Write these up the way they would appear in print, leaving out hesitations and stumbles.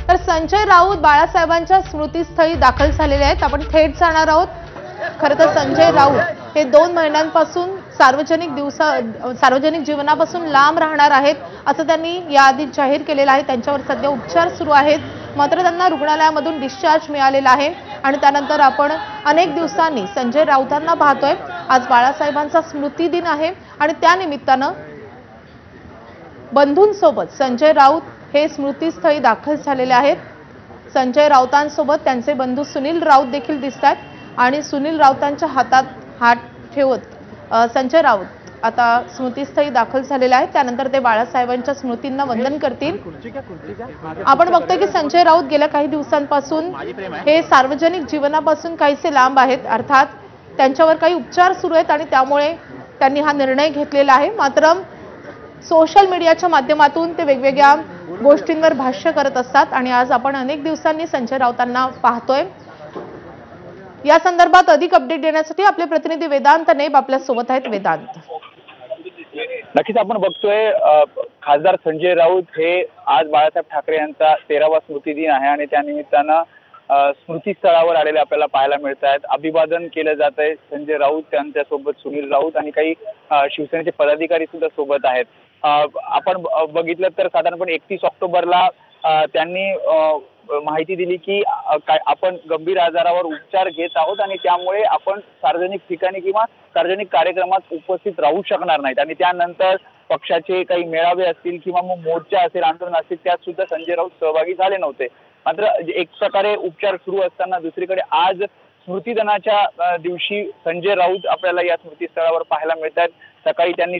तर संजय राऊत बाळासाहेबांच्या स्मृतीस्थळी दाखल झालेले आहेत। आपण थेट जाणार आहोत। खरं तर संजय राऊत हे 2 महिन्यांपासून सार्वजनिक जीवनापासून लांब राहणार आहेत असं त्यांनी याआधी जाहीर केलेलं आहे। त्यांच्यावर सध्या उपचार सुरू आहेत, मात्र त्यांना रुग्णालयामधून डिस्चार्ज मिळालेला आहे आणि त्यानंतर आपण अनेक दिवसांनी संजय राऊतांना पाहतोय। आज बाळासाहेबांचा स्मृती दिन आहे आणि त्या निमित्तानं बंधूंसोबत संजय राऊत हे स्मृतीस्थळी दाखल झालेले आहेत। संजय राऊतांसोबत त्यांचे बंधू सुनील राऊत देखील दिसतात आणि सुनील राऊतांच्या हातात हात ठेवत संजय राऊत आता स्मृतीस्थळी दाखल झालेले आहेत। त्यानंतर ते बाळासाहेबांच्या स्मृतींना वंदन करतील। आपण बघतोय की संजय राऊत गेल्या काही दिवसांपासून हे सार्वजनिक जीवनापासून काहीसे लांब आहेत, अर्थात त्यांच्यावर काही उपचार सुरू आहेत आणि त्यामुळे त्यांनी हा निर्णय घेतलेला आहे। मात्र सोशल मीडियाच्या माध्यमातून ते वेगवेगळ्या गोष्टींवर भाष्य करत असतात आणि आज आपण अनेक दिवसांनी संजय राऊतांना पाहतोय। या संदर्भात अधिक अपडेट देण्यासाठी आपले प्रतिनिधी वेदांत नेब आपल्या सोबत आहेत। वेदांत, नक्कीच आपण बघतोय खासदार संजय राऊत हे आज बाळासाहेब ठाकरे यांचा 13वा स्मृती दिन आहे आणि त्या निमित्तानं स्मृतीस्थळावर आलेले आपल्याला पाहायला मिळत आहेत। अभिवादन केलं जात आहे। संजय राऊत त्यांच्यासोबत सुनील राऊत आणि काही शिवसेनेचे पदाधिकारी सुद्धा सोबत आहेत। आपण बघितलं तर साधारणपणे 31 ऑक्टोबरला त्यांनी माहिती दिली की आपण गंभीर आजारावर उपचार घेत आहोत आणि त्यामुळे आपण सार्वजनिक ठिकाणी किंवा सार्वजनिक कार्यक्रमात उपस्थित राहू शकणार नाहीत आणि त्यानंतर पक्षाचे काही मेळावे असतील किंवा मग मोर्चा असेल, आंदोलन असतील, त्यात सुद्धा संजय राऊत सहभागी झाले नव्हते। मात्र एक प्रकारे उपचार सुरू असताना दुसरीकडे आज स्मृतिदिनाच्या दिवशी संजय राऊत आपल्याला या स्मृतीस्थळावर पाहायला मिळत आहेत। सकाळी त्यांनी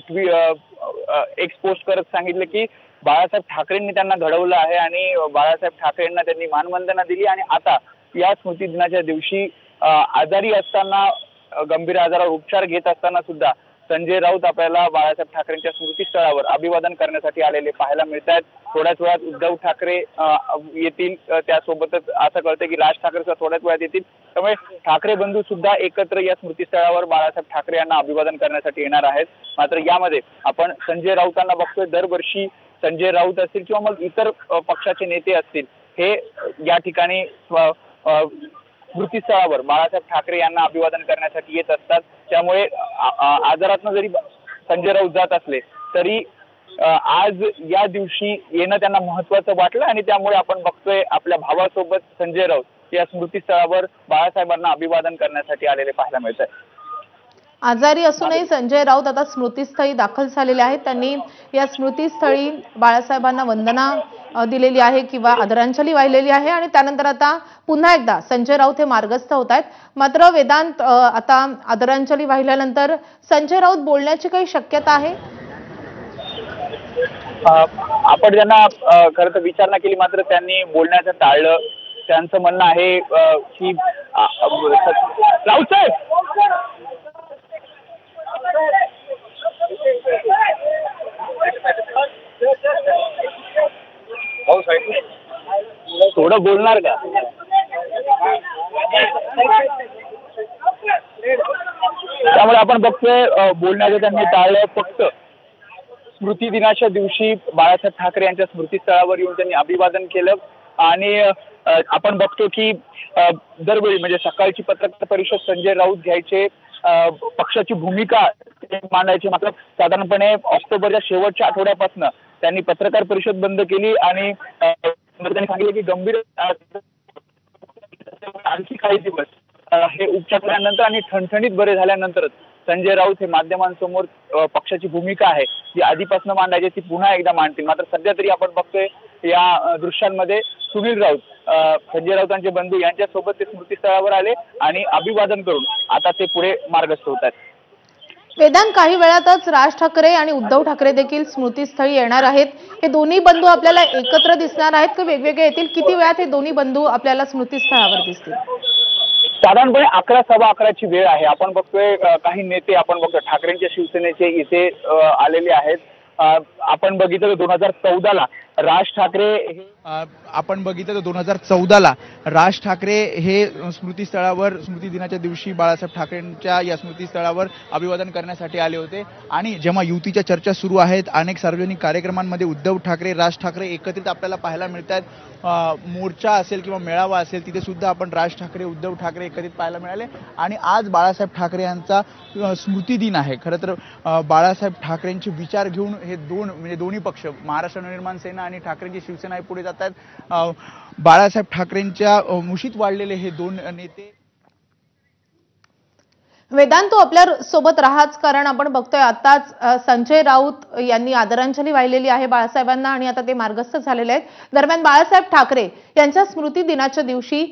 एक्स पोस्ट करत सांगितले की बाळासाहेब ठाकरेंनी त्यांना घडवलं आहे आणि बाळासाहेब ठाकरेंना त्यांनी मानवंदना दिली आणि आता या स्मृतिदिनाच्या दिवशी आजारी असताना गंभीर आजारावर उपचार घेत असताना सुद्धा संजय राऊत आपल्याला बाळासाहेब ठाकरेंच्या स्मृतीस्थळावर अभिवादन करण्यासाठी आलेले पाहायला मिळत आहेत। थोड्याच वेळात उद्धव ठाकरे येतील, त्यासोबतच असं कळतं की राज ठाकरे सुद्धा थोड्याच वेळात येतील। त्यामुळे ठाकरे बंधू सुद्धा एकत्र या स्मृतीस्थळावर बाळासाहेब ठाकरे यांना अभिवादन करण्यासाठी येणार आहेत। मात्र यामध्ये आपण संजय राऊतांना बघतोय, दरवर्षी संजय राऊत असतील किंवा मग इतर पक्षाचे नेते असतील हे या ठिकाणी स्मृतीस्थळावर बाळासाहेब ठाकरे यांना अभिवादन करण्यासाठी येत असतात। त्यामुळे आजारातनं जरी संजय राऊत जात असले तरी आज या दिवशी येणं त्यांना महत्त्वाचं वाटलं आणि त्यामुळे आपण बघतोय आपल्या भावासोबत संजय राऊत या स्मृतीस्थळावर बाळासाहेबांना अभिवादन करण्यासाठी आलेले पाहायला मिळत आहे। आजारी असूनही संजय राऊत आता स्मृतीस्थळी दाखल झालेले आहेत। त्यांनी या स्मृतीस्थळी बाळासाहेबांना वंदना दिलेली आहे किंवा आदरांजली वाहिलेली आहे आणि त्यानंतर आता पुन्हा एकदा संजय राऊत हे मार्गस्थ होत आहेत। मात्र वेदांत, आता आदरांजली वाहिल्यानंतर संजय राऊत बोलण्याची काही शक्यता आहे? आपण त्यांना खरं तर विचारणा केली, मात्र त्यांनी बोलण्याचं टाळलं। त्यांचं म्हणणं आहे की राऊत साहेब थोडं बोलणार का? त्यामुळे आपण बघतोय बोलण्याचं त्यांनी टाळलं। फक्त स्मृती दिनाच्या दिवशी बाळासाहेब ठाकरे यांच्या स्मृतीस्थळावर येऊन त्यांनी अभिवादन केलं आणि आपण बघतो की दरवेळी म्हणजे सकाळची पत्रकार परिषद संजय राऊत घ्यायचे, पक्षाची भूमिका मांडायची। मात्र साधारणपणे ऑक्टोबरच्या शेवटच्या आठवड्यापासून त्यांनी पत्रकार परिषद बंद केली आणि त्यांनी सांगितले की गंभीर आणखी काही दिवस हे उपचार केल्यानंतर आणि ठणठणीत बरे झाल्यानंतरच संजय राऊत हे माध्यमांसमोर पक्षाची भूमिका आहे जी आधीपासून मांडायची ती पुन्हा एकदा मांडतील। मात्र सध्या तरी आपण बघतोय या दृश्यांमध्ये सुनील राऊत, संजय राऊतांचे बंधू यांच्यासोबत ते स्मृतीस्थळावर आले आणि अभिवादन करून आता ते पुढे मार्गस्थ होत आहेत। वेदांत, काही वेळातच राज ठाकरे आणि उद्धव ठाकरे देखील स्मृतीस्थळी येणार आहेत। हे दोन्ही बंधू आपल्याला एकत्र दिसणार आहेत की वेगवेगळे येतील? किती वेळात हे दोन्ही बंधू आपल्याला स्मृतीस्थळावर दिसतील? साधारणपणे 11 सव्वा 11ची वेळ आहे। आपण बघतोय काही नेते आपण बघतोय ठाकरेंच्या शिवसेनेचे इथे आलेले आहेत। आपण बघितलं 2014ला राज ठाकरे आपण बघितलं तर 2014ला राज ठाकरे हे स्मृतीस्थळावर स्मृती दिनाच्या दिवशी बाळासाहेब ठाकरेंच्या या स्मृतीस्थळावर अभिवादन करण्यासाठी आले होते. आणि जेव्हा युतीच्या चर्चा सुरू आहेत, अनेक सार्वजनिक कार्यक्रमांमध्ये उद्धव ठाकरे राज ठाकरे एकत्रित आपल्याला पाहायला मिळतात. मोर्चा असेल किंवा मेळावा असेल तिथे सुद्धा आपण राज ठाकरे उद्धव ठाकरे एकत्रित पाहायला मिळाले. आणि आज बाळासाहेब ठाकरे यांचा स्मृती दिन आहे. खरं तर बाळासाहेब ठाकरेंचे विचार घेऊन हे दोन्ही पक्ष महाराष्ट्र नवनिर्माण सेना आणि ठाकरेंची शिवसेना पुढे जात आहेत. बाळासाहेब ठाकरेंच्या मुशीत वाढलेले हे दोन नेते. वेदांत, तू आपल्या सोबत राहाच, कारण आपण बघतोय आताच संजय राऊत यांनी आदरांजली वाहिलेली आहे बाळासाहेबांना आणि आता ते मार्गस्थ झालेले आहेत. दरम्यान बाळासाहेब ठाकरे यांच्या स्मृती दिनाच्या दिवशी